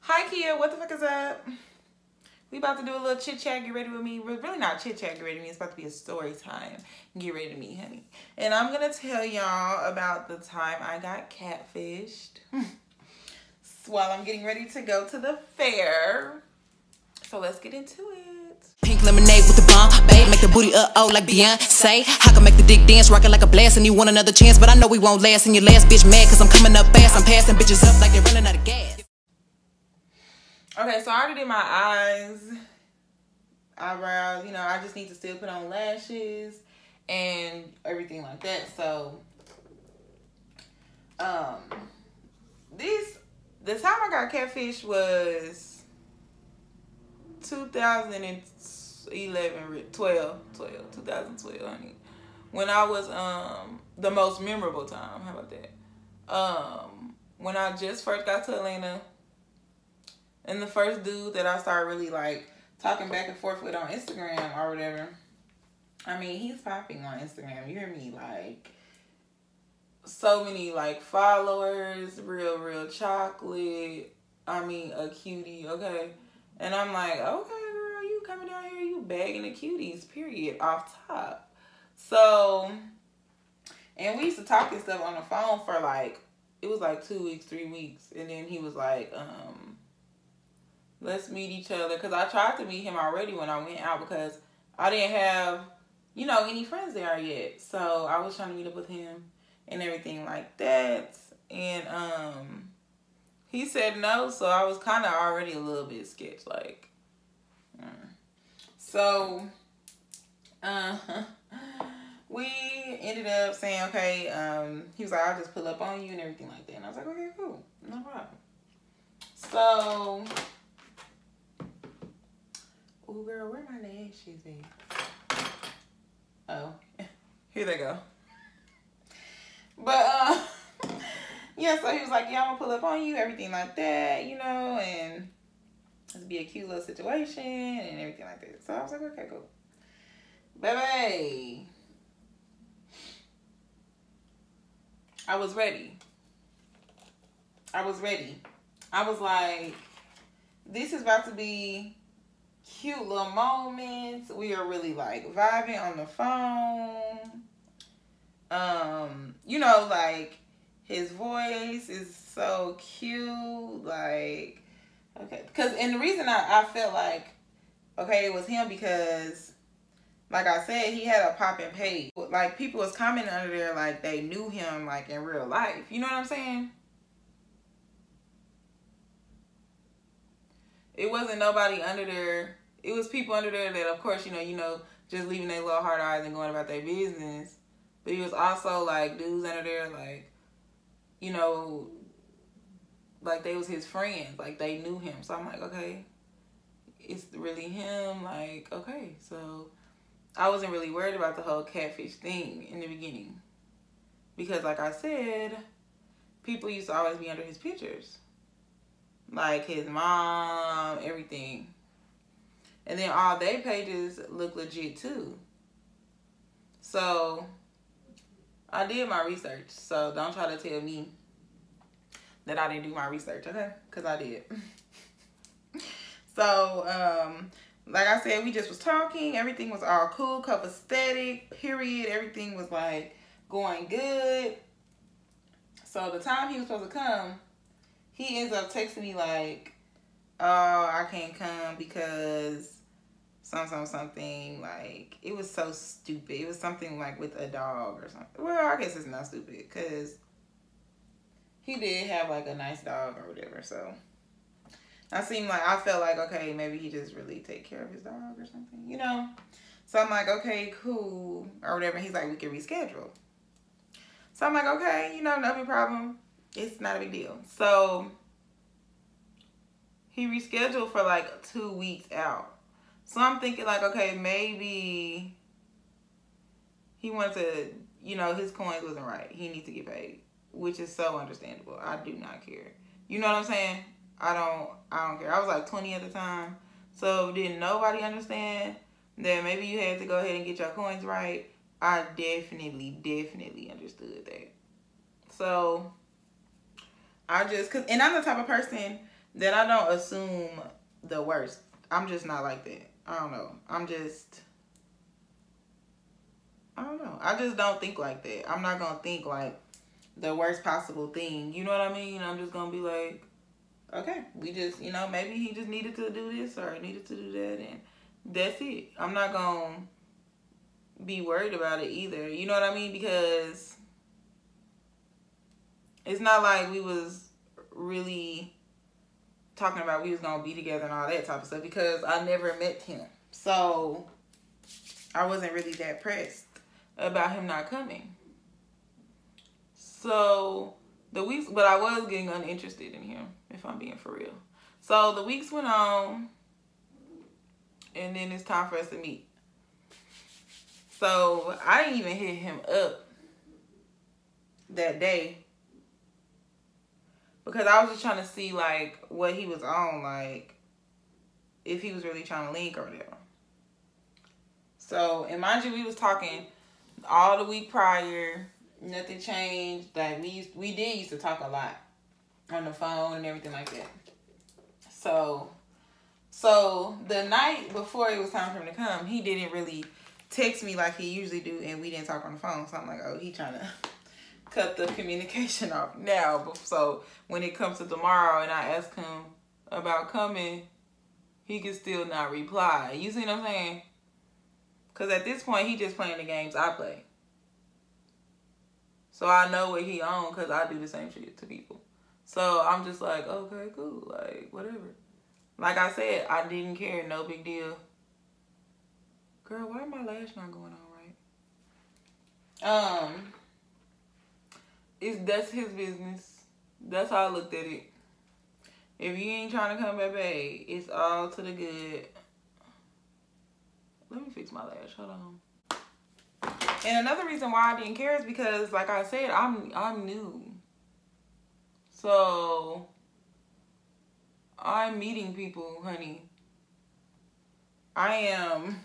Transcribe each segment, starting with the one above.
Hi Kia, what the fuck is up? We about to do a little chit chat, get ready with me. We're really not chit chat, get ready with me. It's about to be a story time. Get ready to me, honey. And I'm gonna tell y'all about the time I got catfished while I'm getting ready to go to the fair. So let's get into it. Pink lemonade with the bomb, babe, make the booty oh like Beyonce. I can make the dick dance, rockin' like a blast, and you want another chance, but I know we won't last. And your last bitch mad, cause I'm coming up fast. I'm passing bitches up like they're running out of gas. Okay, so I already did my eyes, eyebrows, you know, I just need to still put on lashes and everything like that. So, the time I got catfished was 2012, honey. When I was, the most memorable time, how about that? When I just first got to Atlanta, and the first dude that I started really like talking back and forth with on Instagram or whatever. I mean, he's popping on Instagram. You hear me? Like, so many like followers, real chocolate. I mean, a cutie, okay? And I'm like, okay, girl, you coming down here, you bagging the cuties, period, off top. So, and we used to talk and stuff on the phone for like, it was like 2 weeks, 3 weeks. And then he was like, let's meet each other. Because I tried to meet him already when I went out because I didn't have, you know, any friends there yet. So I was trying to meet up with him and everything like that. And he said no. So I was kind of already a little bit sketched. Like, So we ended up saying, okay, he was like, I'll just pull up on you and everything like that. And I was like, okay, cool. No problem. So, oh, girl, where my lashes at? Oh, here they go. But, yeah, so he was like, yeah, I'm going to pull up on you, everything like that, you know, and it's be a cute little situation and everything like that. So I was like, okay, cool. Baby, I was ready. I was like, this is about to be cute little moments. We are really like vibing on the phone. You know, like his voice is so cute. Like, okay. And the reason I felt like, okay, it was him because, like I said, he had a popping page. Like, people was commenting under there like they knew him like in real life. You know what I'm saying? It wasn't nobody under there. It was people under there that, of course, you know, just leaving their little hard eyes and going about their business. But he was also, like, dudes under there, like, you know, like, they was his friends. Like, they knew him. So I'm like, okay, it's really him. Like, okay. So I wasn't really worried about the whole catfish thing in the beginning. Because, like I said, people used to always be under his pictures. Like his mom, everything. And then all their pages look legit too. So I did my research. So don't try to tell me that I didn't do my research, okay? Because I did. So, like I said, we just was talking. Everything was all cool, copacetic, period. Everything was like going good. So the time he was supposed to come, he ends up texting me like, oh, I can't come because something. Like, it was so stupid. It was something like with a dog or something. Well, I guess it's not stupid because he did have like a nice dog or whatever. So I felt like, okay, maybe he just really take care of his dog or something, you know? So I'm like, okay, cool, or whatever. He's like, we can reschedule. So I'm like, okay, you know, no big problem. It's not a big deal. So he rescheduled for like 2 weeks out. So I'm thinking like, okay, maybe he wanted to, you know, his coins wasn't right. He needs to get paid, which is so understandable. I do not care. You know what I'm saying? I don't care. I was like 20 at the time. So didn't nobody understand that maybe you had to go ahead and get your coins right? I definitely understood that. So I just, and I'm the type of person that I don't assume the worst. I'm just not like that. I don't know. I don't know. I just don't think like that. I'm not going to think like the worst possible thing. You know what I mean? I'm just going to be like, okay, we just, you know, maybe he just needed to do this or needed to do that, and that's it. I'm not going to be worried about it either. You know what I mean? Because it's not like we was really talking about we was going to be together and all that type of stuff, because I never met him. So I wasn't really that pressed about him not coming. So the weeks, but I was getting uninterested in him, if I'm being for real. So the weeks went on, and then it's time for us to meet. So I didn't even hit him up that day, because I was just trying to see, like, what he was on, like, if he was really trying to link or whatever. So, and mind you, we was talking all the week prior. Nothing changed. Like, we did used to talk a lot on the phone and everything like that. So the night before it was time for him to come, he didn't really text me like he usually do, and we didn't talk on the phone. So I'm like, oh, he trying to cut the communication off now. So when it comes to tomorrow and I ask him about coming, he can still not reply. You see what I'm saying? Because at this point, he just playing the games I play. So I know what he on, because I do the same shit to people. So I'm just like, okay, cool. Like, whatever. Like I said, I didn't care. No big deal. Girl, why my lash not going on right? That's his business. That's how I looked at it. If you ain't trying to come back, babe, it's all to the good. Let me fix my lash. Hold on. And another reason why I didn't care is because, like I said, I'm new. So I'm meeting people, honey. I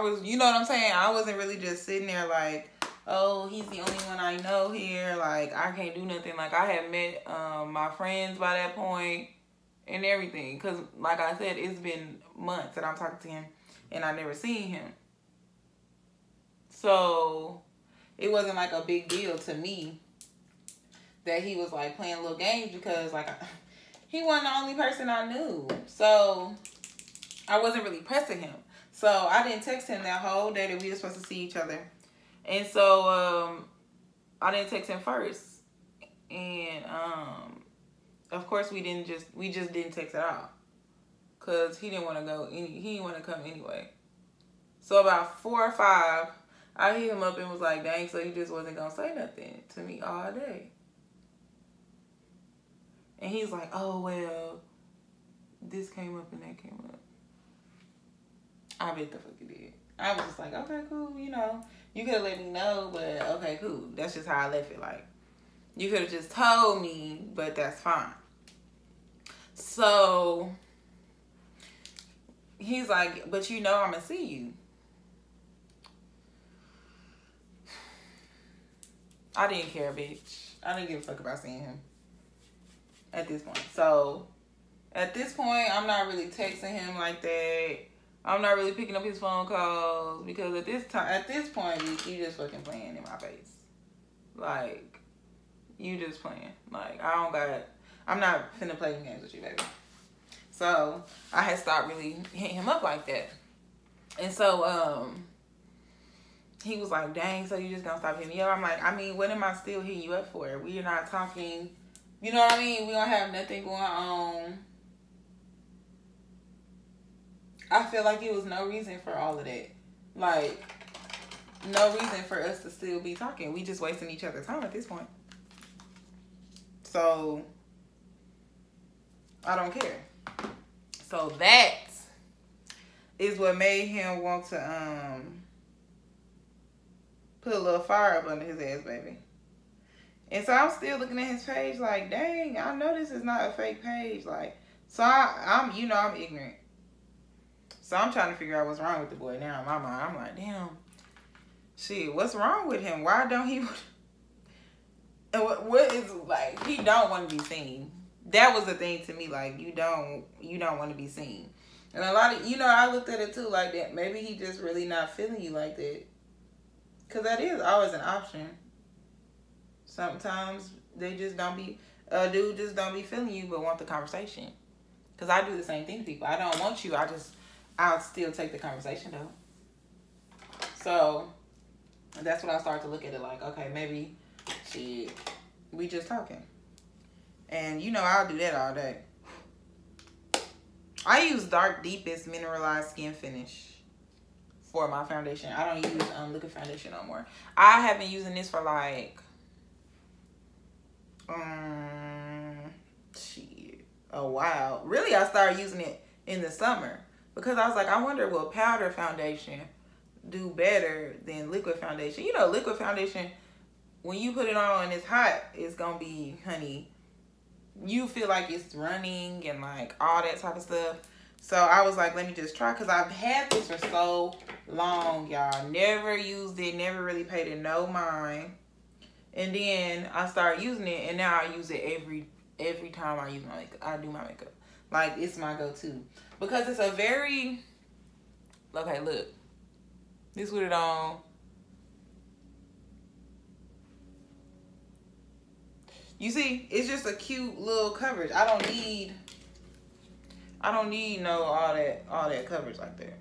was, you know what I'm saying? I wasn't really just sitting there like, oh, he's the only one I know here. Like, I can't do nothing. Like, I had met my friends by that point and everything. Because, like I said, it's been months that I'm talking to him and I never seen him. So it wasn't like a big deal to me that he was like playing little games, because like he wasn't the only person I knew. So I wasn't really pressing him. So I didn't text him that whole day that we were supposed to see each other. And so I didn't text him first. And of course we just didn't text at all. Cause he didn't want to go he didn't want to come anyway. So about 4 or 5, I hit him up and was like, dang, so you just wasn't going to say nothing to me all day. And he's like, oh, well, this came up and that came up. I bet the fuck it did. I was just like, okay, cool, you know. You could have let me know, but okay, cool. That's just how I left it. Like, you could have just told me, but that's fine. So he's like, but you know I'm going to see you. I didn't care, bitch. I didn't give a fuck about seeing him at this point. So, at this point, I'm not really texting him like that. I'm not really picking up his phone calls, because at this point, bitch, you just fucking playing in my face. Like, you just playing. Like, I'm not finna play games with you, baby. So, I had stopped really hitting him up like that. And so, he was like, dang, so you just gonna stop hitting me up? I'm like, I mean, what am I still hitting you up for? We are not talking, you know what I mean? We don't have nothing going on. I feel like it was no reason for all of that. Like, no reason for us to still be talking. We just wasting each other's time at this point. So, I don't care. So that is what made him want to, put a little fire up under his ass, baby. And so I'm still looking at his page like, dang, I know this is not a fake page. Like, so I'm ignorant. So I'm trying to figure out what's wrong with the boy now in my mind. I'm like, damn, shit, what's wrong with him? Why don't he, and what is, like, he don't want to be seen. that was the thing to me. Like, you don't want to be seen. And a lot of, I looked at it too like that. Maybe he just really not feeling you like that. Because that is always an option. Sometimes they just don't be, a dude just don't be feeling you but want the conversation. Because I do the same thing to people. I don't want you. I'll still take the conversation though. So that's what I started to look at it like. Okay, maybe shit, we just talking. And I'll do that all day. I use Dark Deepest Mineralized Skin Finish for my foundation. I don't use liquid foundation no more. I have been using this for like a while. Really, I started using it in the summer because I was like, I wonder will powder foundation do better than liquid foundation. Liquid foundation, when you put it on and it's hot, it's gonna be, honey, you feel like it's running and like all that type of stuff. So I was like, let me just try, because I've had this for so long, y'all. Never used it, never really paid it no mind. And then I started using it, and now I use it every time I use my makeup. I do my makeup. Like, it's my go-to. Because it's a very, okay, look. This with it on. You see, it's just a cute little coverage. I don't need all that coverage like that.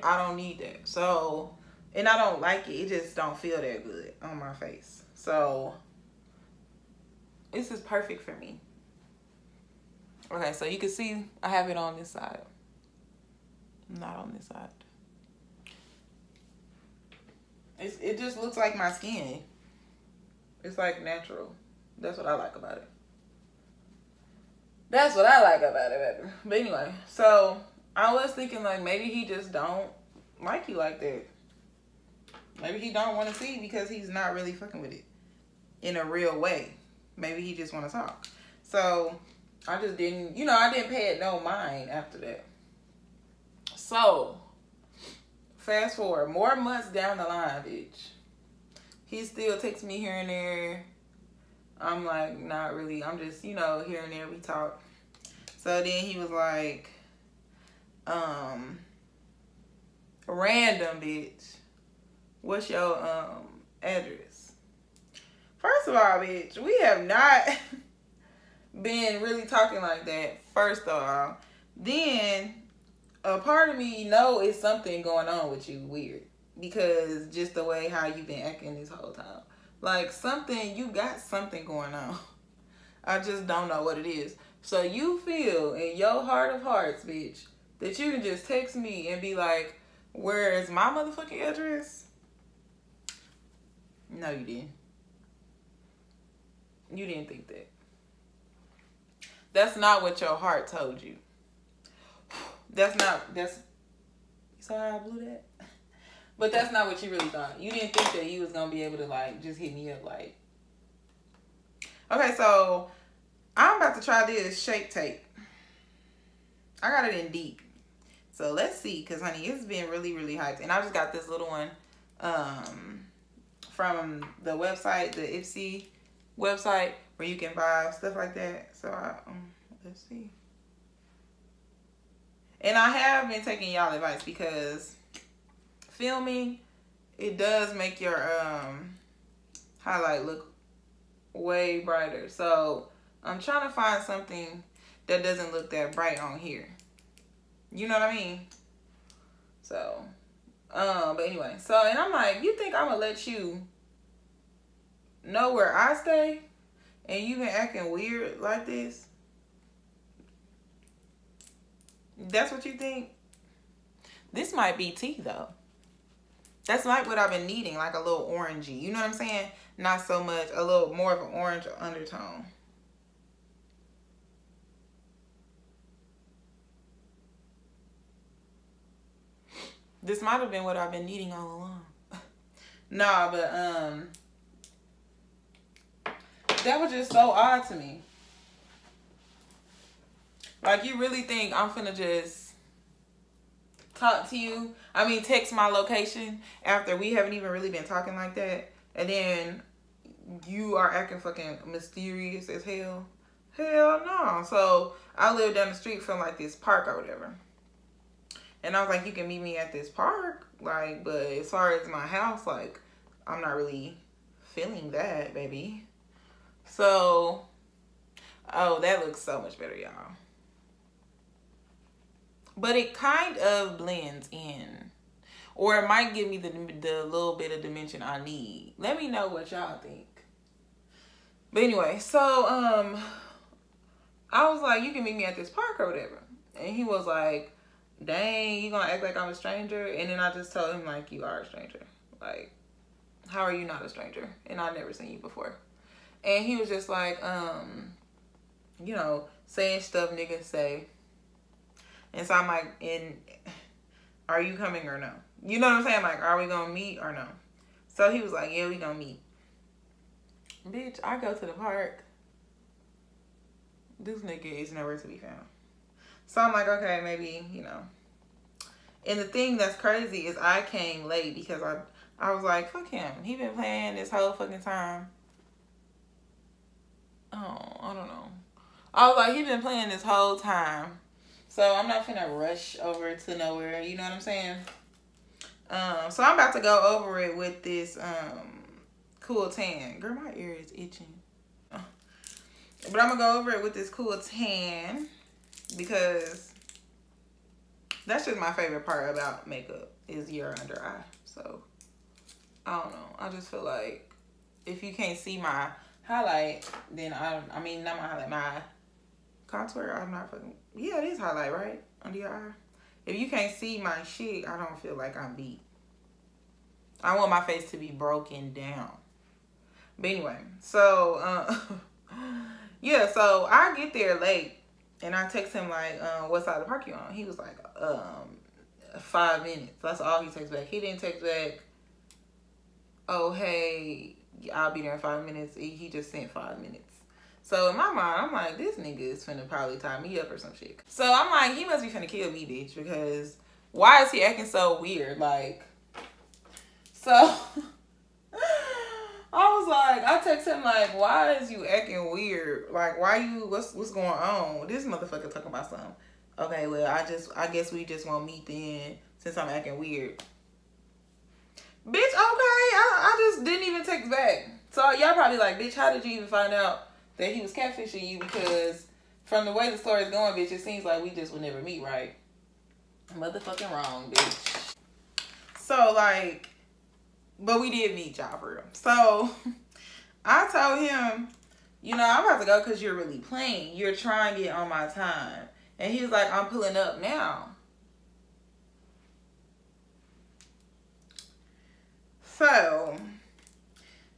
I don't need that. So, and I don't like it. It just don't feel that good on my face. So, this is perfect for me. Okay, so you can see I have it on this side. Not on this side. It just looks like my skin. It's like natural. That's what I like about it. That's what I like about it, baby. But anyway, so I was thinking like maybe he just don't like you like that. Maybe he don't want to see because he's not really fucking with it in a real way. Maybe he just want to talk. So I just didn't, I didn't pay it no mind after that. So fast forward, more months down the line, bitch. He still texts me here and there. I'm like, not really. I'm just, here and there we talk. So then he was like, random bitch, what's your address? First of all, bitch, we have not been really talking like that, first of all. Then a part of me it's something going on with you weird. Because just the way how you've been acting this whole time. Like you got something going on. I just don't know what it is. So you feel in your heart of hearts, bitch, that you can just text me and be like, where is my motherfucking address? No, you didn't. You didn't think that. That's not what your heart told you. You saw how I blew that? But that's not what you really thought. You didn't think that you was going to be able to, like, just hit me up, like. Okay, so I'm about to try this Shape Tape. I got it in deep. So let's see, because, honey, it's been really, really hyped. And I just got this little one from the website, the Ipsy website, where you can buy stuff like that. So, let's see. And I have been taking y'all advice because filming, it does make your highlight look way brighter. So I'm trying to find something that doesn't look that bright on here. You know what I mean? So, but anyway. So, and I'm like, you think I'm gonna let you know where I stay and you been acting weird like this? That's what you think? This might be tea though. That's like what I've been needing, like a little orangey. You know what I'm saying? Not so much, a little more of an orange undertone. This might have been what I've been needing all along. Nah, but that was just so odd to me. Like, you really think I'm finna just talk to you? I mean, text my location after we haven't even really been talking like that. And then you are acting fucking mysterious as hell. Hell no. So I live down the street from like this park or whatever. And I was like, you can meet me at this park. Like, but as far as my house, like, I'm not really feeling that, baby. So, oh, that looks so much better, y'all. But it kind of blends in. Or it might give me the little bit of dimension I need. Let me know what y'all think. But anyway, so, I was like, you can meet me at this park or whatever. And he was like, dang, you gonna act like I'm a stranger? And then I just told him, like, you are a stranger. Like, how are you not a stranger? And I've never seen you before. And he was just like, you know, saying stuff niggas say. And so I'm like, are you coming or no? You know what I'm saying? Like, are we gonna meet or no? So he was like, yeah, we gonna meet. Bitch, I go to the park. This nigga is nowhere to be found. So I'm like, okay, maybe, you know. And the thing that's crazy is I came late because I was like, fuck him. He been playing this whole fucking time. Oh, I don't know. I was like, he been playing this whole time. So I'm not finna rush over to nowhere. You know what I'm saying? So I'm about to go over it with this cool tan. Girl, my ear is itching. But I'm gonna go over it with this cool tan because that's just my favorite part about makeup is your under eye. So I don't know. I just feel like if you can't see my highlight, then I mean not my highlight, my contour. I'm not fucking. Yeah, it is highlight, right? Under your eye. If you can't see my shit, I don't feel like I'm beat. I want my face to be broken down. But anyway, so yeah, so I get there late and I text him like, what side of the park you on? He was like, 5 minutes. That's all he texted back. He didn't text back, oh hey, I'll be there in 5 minutes. He just sent 5 minutes. So in my mind, I'm like, this nigga is finna probably tie me up or some shit. So I'm like, he must be finna kill me, bitch, because why is he acting so weird? Like, so I was like, I text him like, why is you acting weird? Like, why you, what's going on? This motherfucker talking about something. Okay, well, I guess we just won't meet then since I'm acting weird. Bitch, okay, I just didn't even text back. So y'all probably like, bitch, how did you even find out that he was catfishing you? Because from the way the story is going, bitch, it seems like we just would never meet, right? Motherfucking wrong, bitch. So, like, but we did meet, y'all, for real. So, I told him, you know, I'm about to go because you're really playing. You're trying to get on my time. And he was like, I'm pulling up now. So,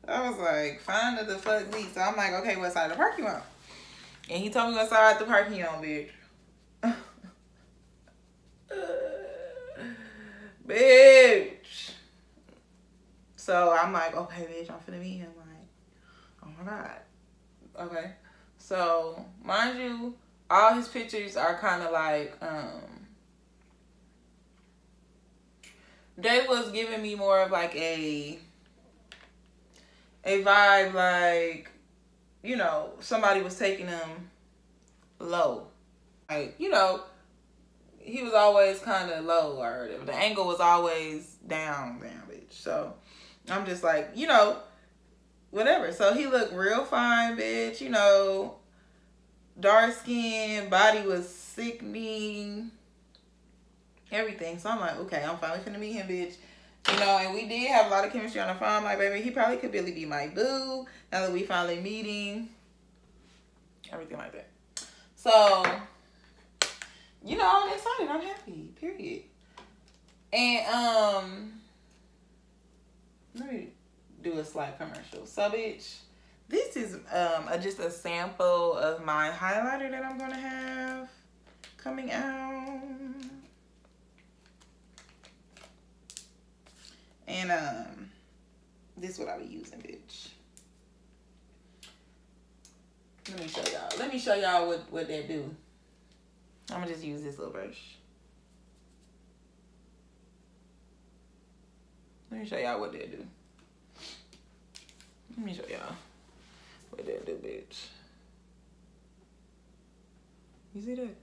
I was like, fine to the fuck me. So I'm like, okay, what side of the park you on? And he told me what side of the park he on, bitch. Bitch. So I'm like, okay, bitch, I'm finna meet him. Like, oh my God. Okay. So, mind you, all his pictures are kind of like, they was giving me more of like a vibe like, you know, somebody was taking them low. Like, you know, he was always kind of low, or the angle was always down, bitch. So I'm just like, you know, whatever. So he looked real fine, bitch, you know, dark skin, body was sickening, everything. So I'm like, okay, I'm finally finna meet him, bitch. You know, and we did have a lot of chemistry on the phone. I'm like, baby, he probably could really be my boo now that we finally meeting. Everything like that. So, you know, I'm excited. I'm happy. Period. And, let me do a slight commercial. So, bitch, this is just a sample of my highlighter that I'm going to have coming out. And this is what I be using, bitch. Let me show y'all. Let me show y'all what that do. I'm gonna just use this little brush. Let me show y'all what that do. Let me show y'all what that do, bitch. You see that?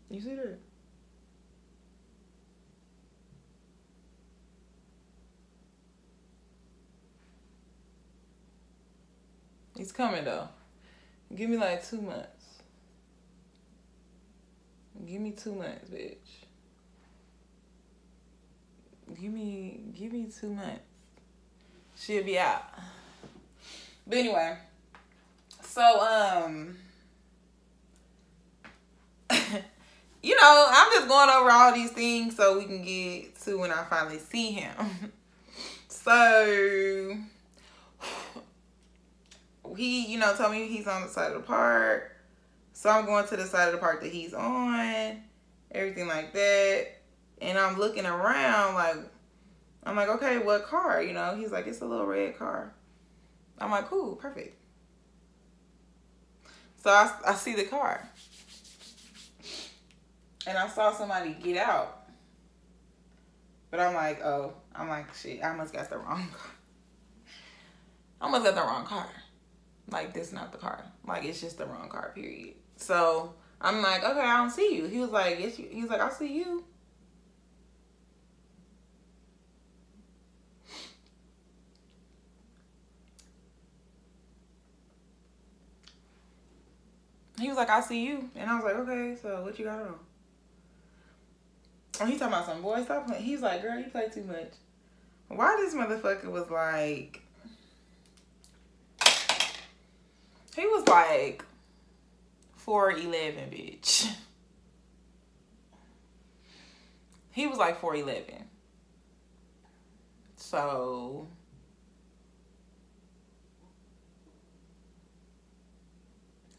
You see that? He's coming though. Give me like 2 months. Give me 2 months, bitch. Give me 2 months. She'll be out. But anyway, so you know, I'm just going over all these things so we can get to when I finally see him. So he, you know, told me he's on the side of the park. So I'm going to the side of the park that he's on, everything like that. And I'm looking around like, I'm like, okay, what car? You know, he's like, it's a little red car. I'm like, cool, perfect. So I see the car. And I saw somebody get out. But I'm like, oh, shit, I must got the wrong car. I must got the wrong car. Like, this is not the car. Like, it's just the wrong car, period. So I'm like, okay, I don't see you. He was like, yes, he was like, I see you. He was like, I see you. And I was like, okay, so what you got on? And he talking about some, boy, stop playing. He's like, girl, you play too much. Why this motherfucker was like, he was like 4'11", bitch. He was like 4'11". So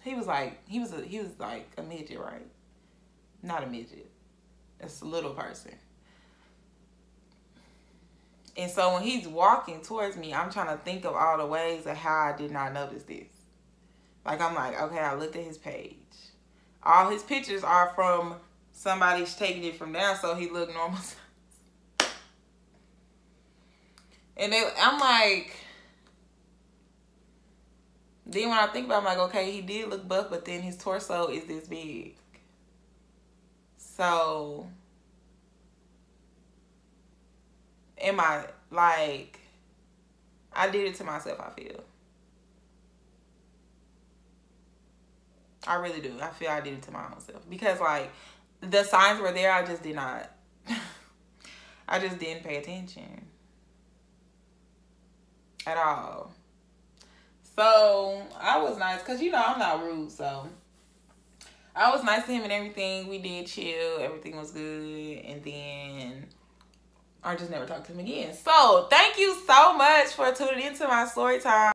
he was like a midget, right? Not a midget. It's a little person. And so when he's walking towards me, I'm trying to think of all the ways of how I did not notice this. Like, I'm like, okay, I looked at his page. All his pictures are from somebody's taking it from down, so he looked normal. And I'm like, then when I think about it, I'm like, okay, he did look buff, but then his torso is this big. So, am I, like, I did it to myself, I feel. I really do. I feel I did it to my own self. Because, like, the signs were there, I just did not. I just didn't pay attention. At all. So, I was nice. Because, you know, I'm not rude, so. I was nice to him and everything. We did chill. Everything was good. And then I just never talked to him again. So, thank you so much for tuning into my story time.